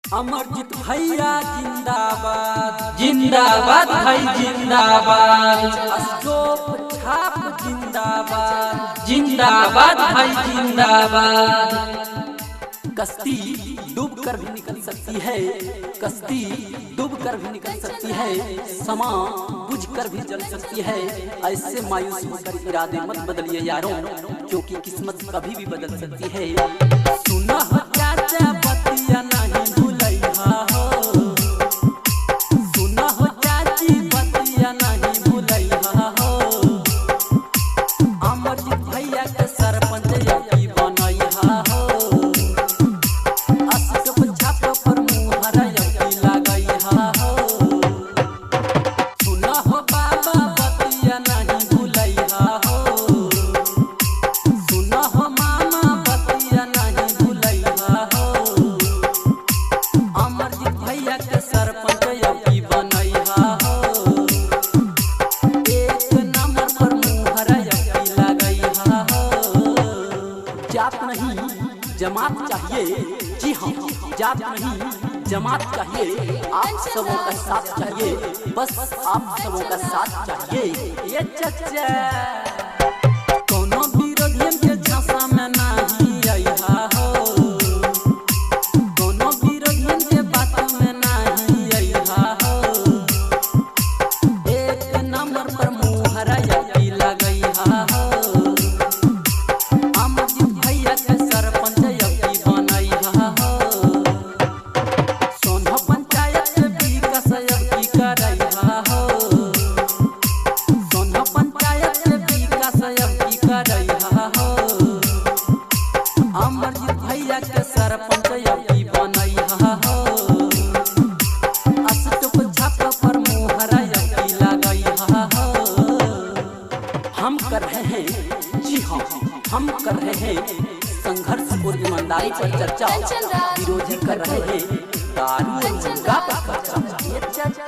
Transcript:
अमरजीत भैया जिंदाबाद जिंदाबाद भाई जिंदाबाद। अशोक छाप जिंदाबाद जिंदाबाद भाई जिंदाबाद। कश्ती डूब कर भी निकल सकती है, कश्ती डूब कर भी निकल सकती है, समा बुझ कर भी जल सकती है। ऐसे मायूस होकर इरादे मत बदलिए यारों, क्योंकि किस्मत कभी भी बदल सकती है। सुना हो चाचा बतिया नहीं भूलैहा हो, सुना हो चाची बतिया नहीं भूलैहा हो। अमरजीत भैया के सरपंच यही बनैहा हो, अशोक छाप पर मुहर यही लगैहा हो। सुना हो बाबा बतिया नहीं भूलैहा हो, सुना हो मामा बतिया नहीं भूलैहा हो। अमरजीत भैया के सरपंच यही बनैहा हो, एक नंबर पर मुहर यही लगैहा हो। जात नहीं जमात चाहिए, जी हाँ जात नहीं जमात चाहिए, आप सबों का साथ चाहिए, बस आप सबों का साथ चाहिए। ये चचा कोनो विरोधियन के झांसा में नहीं आइहा हो, कोनो विरोधियन के बात में नहीं आइहा हो। एक नंबर पर मुहर यही लगैहा हो, अमरजीत भैया के सरपंच यही बनैहा हो। सोनह पंचायत के विकास यही करैहा हो, सोनह पंचायत के विकास यही करैहा हो। अमरजीत भैया के सरपंच यही बनैहा हो, अशोक छाप पर मुहर यही लगैहा हो। हम कर रहे हैं, जी हाँ हम कर रहे हैं संघर्ष और ईमानदारी पर चर्चा, विरोधी कर रहे हैं दारू और मुर्गा पर चर्चा। ये चर्चा